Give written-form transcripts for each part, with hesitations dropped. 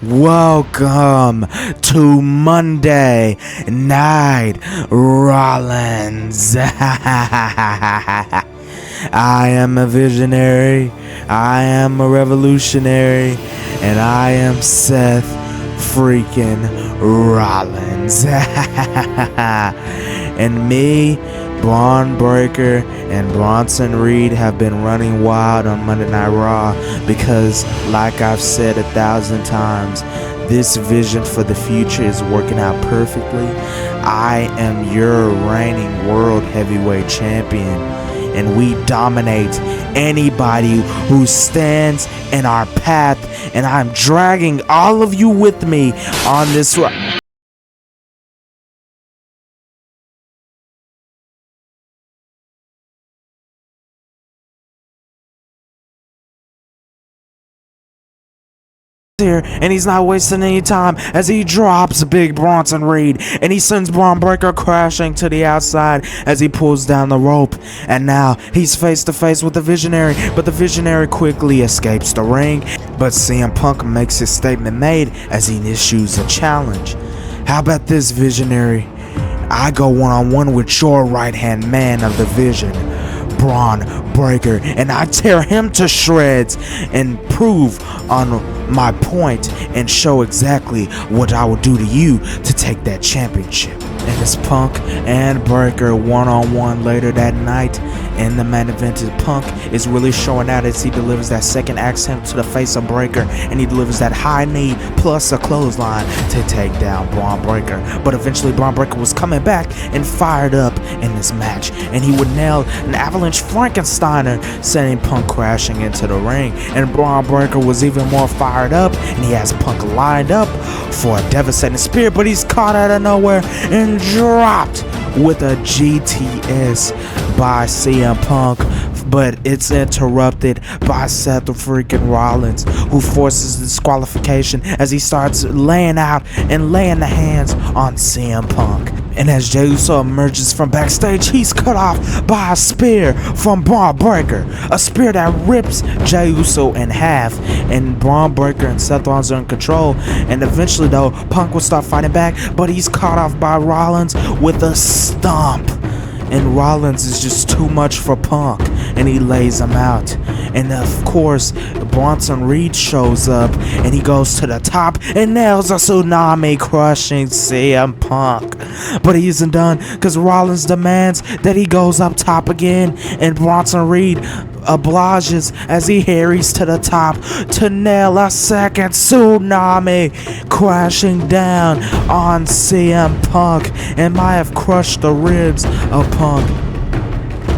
Welcome to Monday Night Rollins. I am a visionary, I am a revolutionary, and I am Seth freaking Rollins. And me, Braun Breaker, and Bronson Reed have been running wild on Monday Night Raw because, like I've said 1,000 times, this vision for the future is working out perfectly. I am your reigning world heavyweight champion, and we dominate anybody who stands in our path, and I'm dragging all of you with me on this here, and he's not wasting any time as he drops Big Bronson Reed, and he sends Braun Breaker crashing to the outside as he pulls down the rope. And now he's face to face with the Visionary, but the Visionary quickly escapes the ring. But CM Punk makes his statement made as he issues a challenge. How about this, Visionary? I go one-on-one with your right-hand man of the Vision, Braun Breaker, and I tear him to shreds and prove on my point and show exactly what I will do to you to take that championship. And it's Punk and Breaker one-on-one later that night in the main event. Punk is really showing out as he delivers that second axe him to the face of Breaker, and he delivers that high knee plus a clothesline to take down Braun Breaker. But eventually Braun Breaker was coming back and fired up in this match, and he would nail an avalanche Frankensteiner, sending Punk crashing into the ring. And Braun Breaker was even more fired up, and he has Punk lined up for a devastating spear, but he's caught out of nowhere and dropped with a GTS by CM Punk, but it's interrupted by Seth freaking Rollins, who forces disqualification as he starts laying out and laying the hands on CM Punk. And as Jey Uso emerges from backstage, he's cut off by a spear from Braun Breaker, a spear that rips Jey Uso in half. And Braun Breaker and Seth Rollins are in control, and eventually though Punk will start fighting back, but he's caught off by Rollins with a stomp. And Rollins is just too much for Punk, and he lays him out. And of course, Bronson Reed shows up, and he goes to the top and nails a tsunami, crushing CM Punk. But he isn't done, because Rollins demands that he goes up top again, and Bronson Reed obliges as he hurries to the top to nail a second tsunami, crashing down on CM Punk, and might have crushed the ribs of Punk.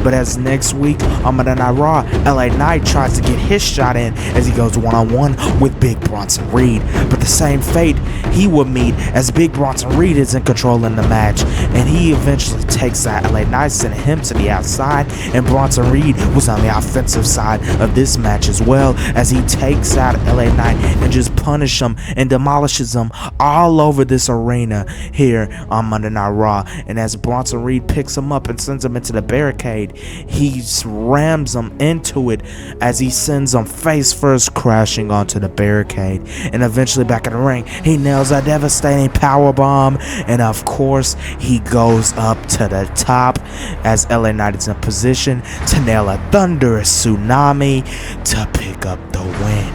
But as next week on Monday Night Raw, LA Knight tries to get his shot in as he goes one-on-one with Big Bronson Reed. But the same fate he would meet as Big Bronson Reed is in control in the match, and he eventually takes out LA Knight, sending him to the outside, and Bronson Reed was on the offensive side of this match as well, as he takes out LA Knight and just punishes him and demolishes him all over this arena here on Monday Night Raw. And as Bronson Reed picks him up and sends him into the barricade, he rams him into it as he sends him face first crashing onto the barricade. And eventually back in the ring, he nails a devastating power bomb, and of course he goes up to the top as LA Knight is in position to nail a thunderous tsunami to pick up the win.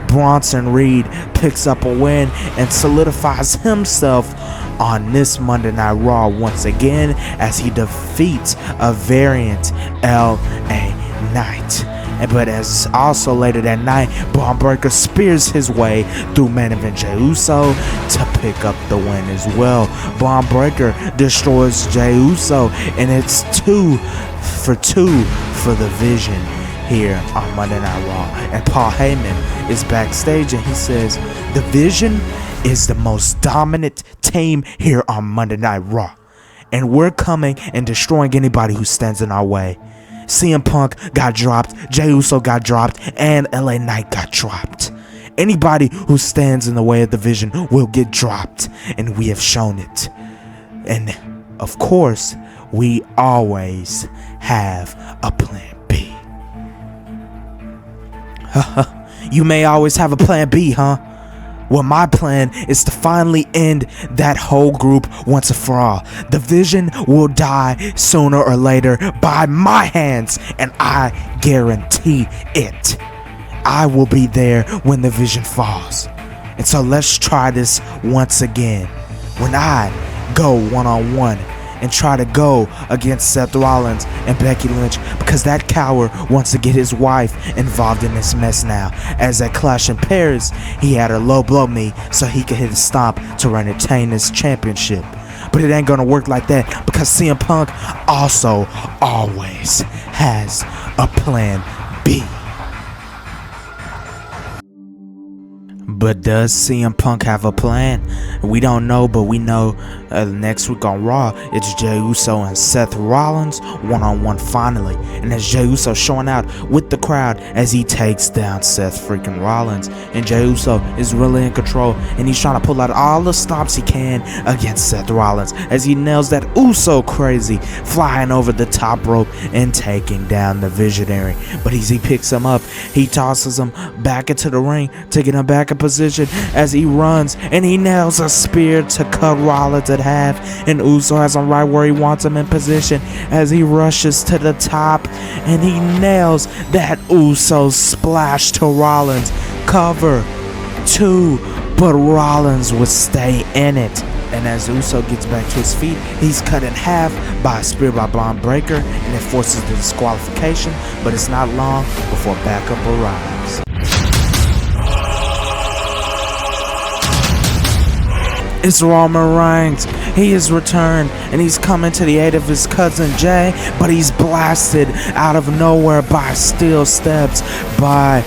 Bronson Reed picks up a win and solidifies himself on this Monday Night Raw once again as he defeats a variant LA Knight. But as also later that night, Braun Breaker spears his way through main event Jey Uso to pick up the win as well. Braun Breaker destroys Jey Uso, and it's 2 for 2 for the Vision here on Monday Night Raw. And Paul Heyman is backstage, and he says the Vision is the most dominant team here on Monday Night Raw, and we're coming and destroying anybody who stands in our way. CM Punk got dropped, Jey Uso got dropped, and LA Knight got dropped. Anybody who stands in the way of the Vision will get dropped, and we have shown it. And of course, we always have a plan B. You may always have a plan B, huh? Well, my plan is to finally end that whole group once and for all. The Vision will die sooner or later by my hands, and I guarantee it. I will be there when the Vision falls. And so let's try this once again. When I go one-on-one and try to go against Seth Rollins and Becky Lynch, because that coward wants to get his wife involved in this mess now. As at Clash in Paris, he had her low blow me so he could hit a stomp to retain his championship. But it ain't gonna work like that, because CM Punk also always has a plan B. But does CM Punk have a plan? We don't know, but we know next week on Raw, it's Jey Uso and Seth Rollins one-on-one finally. And as Jey Uso showing out with the crowd as he takes down Seth freaking Rollins. And Jey Uso is really in control, and he's trying to pull out all the stops he can against Seth Rollins as he nails that Uso crazy, flying over the top rope and taking down the Visionary. But as he picks him up, he tosses him back into the ring, taking him back in position as he runs, and he nails a spear to cut Rollins at half, and Uso has him right where he wants him in position as he rushes to the top, and he nails that Uso splash to Rollins. Cover 2, but Rollins would stay in it. And as Uso gets back to his feet, he's cut in half by a spear by Braun Breaker, and it forces the disqualification, but it's not long before backup arrives. It's Roman Reigns. He is returned, and he's coming to the aid of his cousin Jay, but he's blasted out of nowhere by steel steps by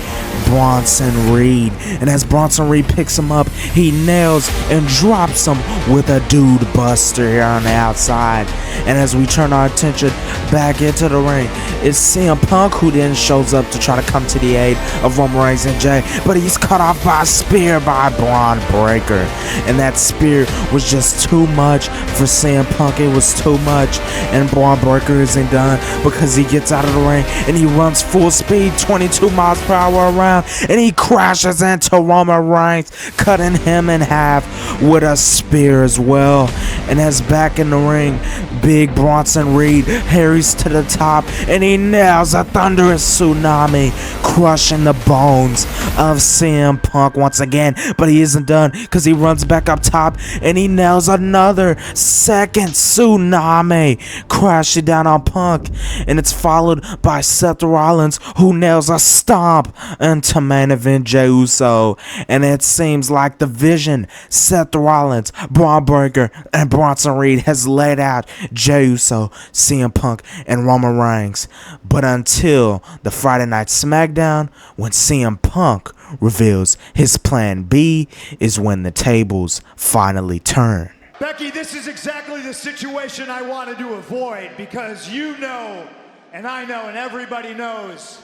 Bronson Reed. And as Bronson Reed picks him up, he nails and drops him with a dude buster here on the outside. And as we turn our attention back into the ring, it's CM Punk who then shows up to try to come to the aid of Roman Reigns and Jay, but he's cut off by a spear by Braun Breaker. And that spear was just too much for CM Punk. It was too much, and Braun Breaker isn't done because he gets out of the ring and he runs full speed, 22 miles per hour around, and he crashes into Roman Reigns, cutting him in half with a spear as well. And as back in the ring, big Bronson Reed hurries to the top, and he nails a thunderous tsunami, crushing the bones of CM Punk once again. But he isn't done because he runs back up top and he nails another second tsunami, crashing down on Punk. And it's followed by Seth Rollins, who nails a stomp into main event Jey Uso. And it seems like the Vision, Seth Rollins, Braun Breaker, and Bronson Reed has laid out Jey Uso, CM Punk, and Roman Reigns. But until the Friday Night SmackDown, when CM Punk reveals his plan B, is when the tables finally turn. Becky, this is exactly the situation I wanted to avoid, because you know, and I know, and everybody knows,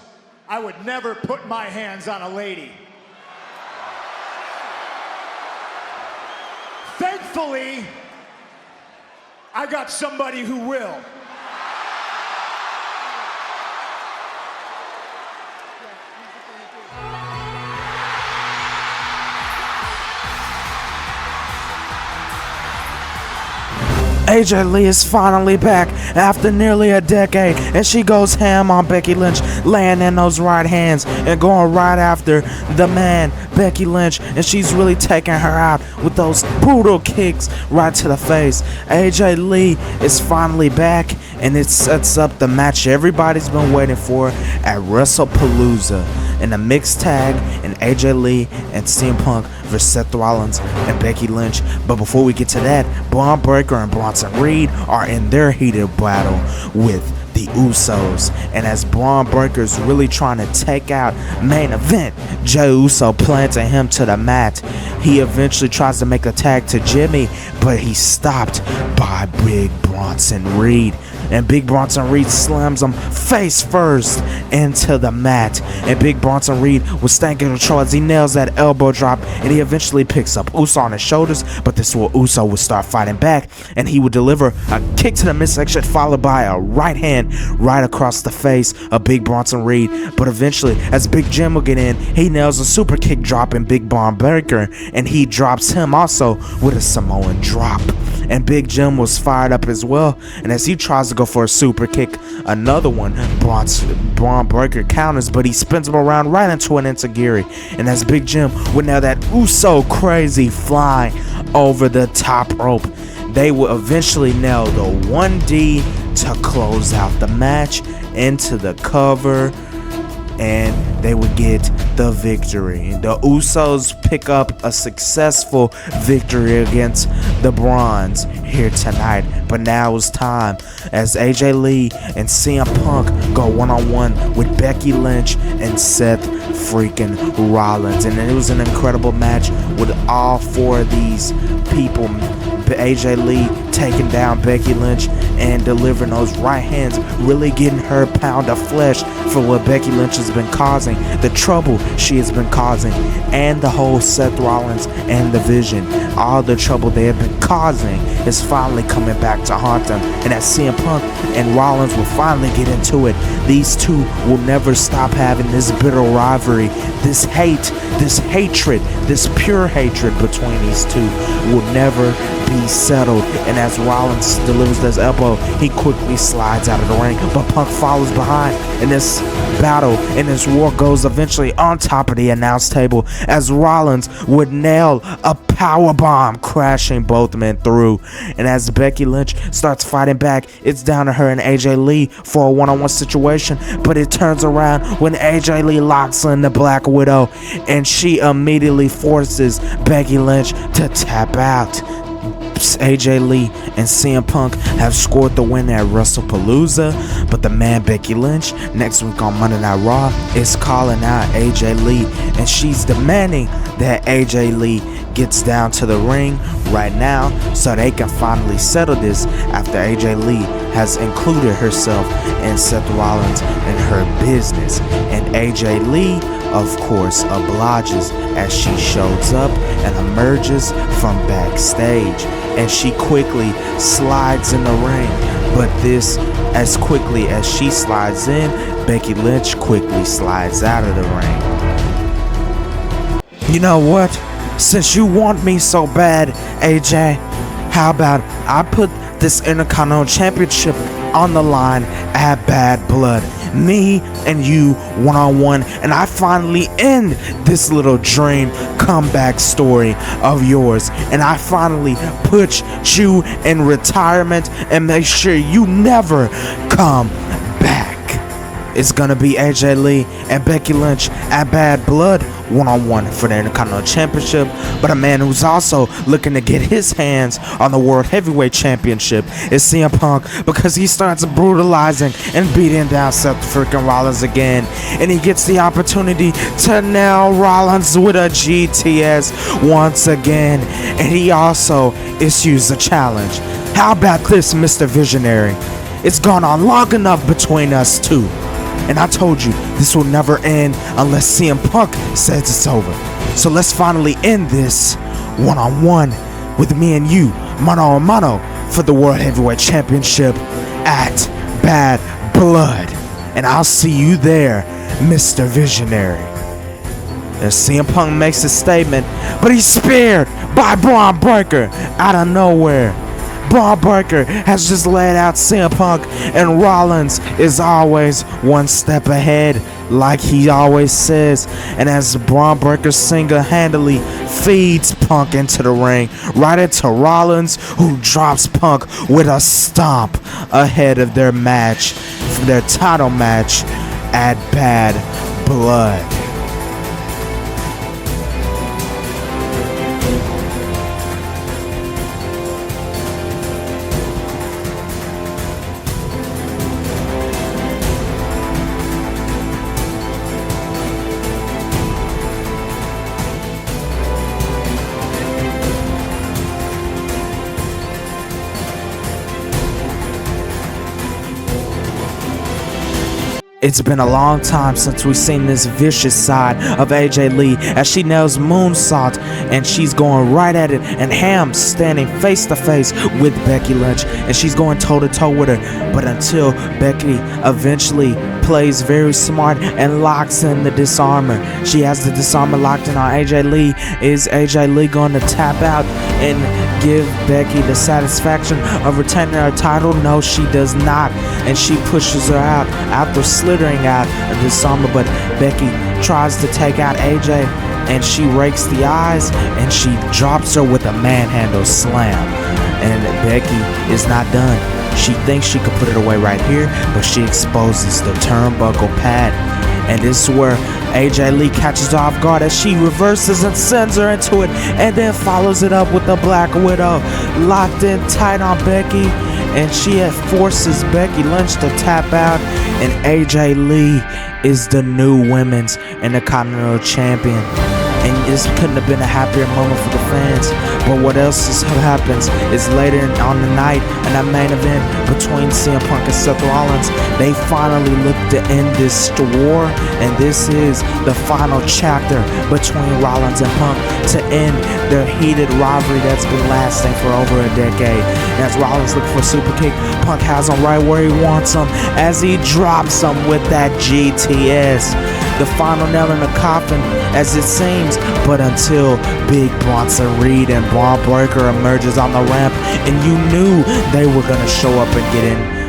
I would never put my hands on a lady. Thankfully, I got somebody who will. AJ Lee is finally back after nearly a decade, and she goes ham on Becky Lynch, laying in those right hands and going right after the man, Becky Lynch, and she's really taking her out with those brutal kicks right to the face. AJ Lee is finally back, and it sets up the match everybody's been waiting for at WrestlePalooza in a mixed tag, and AJ Lee and CM Punk versus Seth Rollins and Becky Lynch. But before we get to that, Braun Breaker and Bronson Reed are in their heated battle with the Usos, and as Braun Breaker's really trying to take out main event Jey Uso, planting him to the mat, he eventually tries to make a tag to Jimmy, but but he's stopped by Big Bronson Reed. And Big Bronson Reed slams him face first into the mat. And Big Bronson Reed was staying in control as he nails that elbow drop, and he eventually picks up Uso on his shoulders, but this is where Uso would start fighting back, and he would deliver a kick to the midsection followed by a right hand right across the face of Big Bronson Reed. But eventually, as Big Jim will get in, he nails a super kick dropping Big Braun Breaker, and he drops him also with a Samoan drop. And Big Jim was fired up as well, and as he tries to go for a super kick, another one, Braun Breaker counters, but he spins him around right into an enziguri. And as Big Jim would nail that Uso crazy fly over the top rope, they will eventually nail the 1D to close out the match into the cover, and they would get the victory. The Usos pick up a successful victory against the Bronze here tonight. But now it's time as AJ Lee and CM Punk go one-on-one with Becky Lynch and Seth freaking Rollins. And it was an incredible match with all four of these people. AJ Lee taking down Becky Lynch and delivering those right hands, really getting her pound of flesh for what Becky Lynch has been causing, the trouble she has been causing, and the whole Seth Rollins and the Vision. All the trouble they have been causing is finally coming back to haunt them. And as CM Punk and Rollins will finally get into it, these two will never stop having this bitter rivalry, this hate, this hatred, this pure hatred between these two will never be settled. And as Rollins delivers this elbow, he quickly slides out of the ring, but Punk follows behind, and this battle and this war goes eventually on top of the announce table as Rollins would nail a power bomb, crashing both men through. And as Becky Lynch starts fighting back, it's down to her and AJ Lee for a one-on-one situation, but it turns around when AJ Lee locks in the Black Widow, and she immediately forces Becky Lynch to tap out. AJ Lee and CM Punk have scored the win at WrestlePalooza, but the man Becky Lynch next week on Monday Night Raw is calling out AJ Lee, and she's demanding that AJ Lee gets down to the ring right now so they can finally settle this after AJ Lee has included herself and Seth Rollins in her business. And AJ Lee, of course, obliges as she shows up and emerges from backstage, and she quickly slides in the ring. But this, as quickly as she slides in, Becky Lynch quickly slides out of the ring. You know what? Since you want me so bad, AJ, how about I put this Intercontinental Championship on the line at Bad Blood? Me and you one-on-one, and I finally end this little dream comeback story of yours, and I finally put you in retirement and make sure you never come back. It's gonna be AJ Lee and Becky Lynch at Bad Blood one-on-one for the Intercontinental Championship, but a man who's also looking to get his hands on the World Heavyweight Championship is CM Punk, because he starts brutalizing and beating down Seth freaking Rollins again, and he gets the opportunity to nail Rollins with a GTS once again, and he also issues a challenge. How about this, Mr. Visionary? It's gone on long enough between us two, and I told you this will never end unless CM Punk says it's over. So let's finally end this one-on-one with me and you, mano a mano, for the World Heavyweight Championship at Bad Blood. And I'll see you there, Mr. Visionary. As CM Punk makes a statement, but he's speared by Braun Breaker out of nowhere. Braun Breaker has just laid out CM Punk, and Rollins is always one step ahead, like he always says. And as Braun Breaker single-handedly feeds Punk into the ring, right into Rollins, who drops Punk with a stomp ahead of their match, their title match at Bad Blood. It's been a long time since we've seen this vicious side of AJ Lee as she nails moonsault and she's going right at it, and Ham standing face to face with Becky Lynch and she's going toe to toe with her. But until Becky eventually plays very smart and locks in the disarmer. She has the disarmer locked in on AJ Lee. Is AJ Lee going to tap out and give Becky the satisfaction of retaining her title? No, she does not, and she pushes her out after slithering out of the disarmer. But Becky tries to take out AJ and she rakes the eyes and she drops her with a manhandle slam, and Becky is not done. She thinks she could put it away right here, but she exposes the turnbuckle pad. And this is where AJ Lee catches her off guard as she reverses and sends her into it, and then follows it up with the Black Widow locked in tight on Becky, and she forces Becky Lynch to tap out, and AJ Lee is the new Women's Intercontinental Champion. And this couldn't have been a happier moment for the fans. But what else happens is later on the night in that main event between CM Punk and Seth Rollins, they finally look to end this war, and this is the final chapter between Rollins and Punk to end their heated rivalry that's been lasting for over a decade. And as Rollins looks for a super kick, Punk has him right where he wants him as he drops him with that GTS. The final nail in the coffin, as it seems, but until Big Bronson Reed and Braun Breaker emerges on the ramp, and you knew they were going to show up and get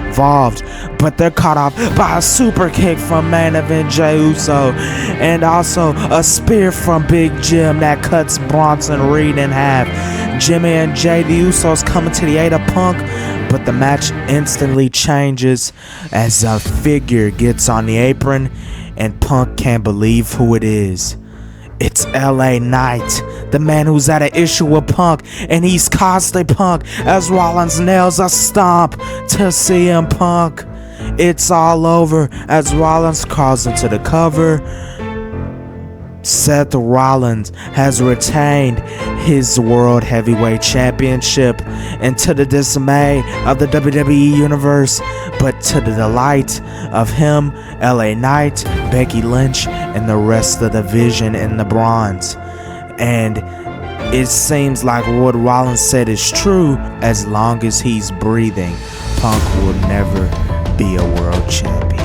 involved, but they're caught off by a super kick from main event Jey Uso, and also a spear from Big Jim that cuts Bronson Reed in half. Jimmy and Jey, the Usos, coming to the aid of Punk, but the match instantly changes as a figure gets on the apron, and Punk can't believe who it is. It's LA Knight, the man who's had an issue with Punk, and he's costing Punk as Rollins nails a stomp to CM Punk. It's all over as Rollins crawls into the cover. Seth Rollins has retained his World Heavyweight Championship, and to the dismay of the WWE Universe, but to the delight of him, LA Knight, Becky Lynch, and the rest of the Vision in the Bronze. And it seems like what Rollins said is true. As long as he's breathing, Punk will never be a world champion.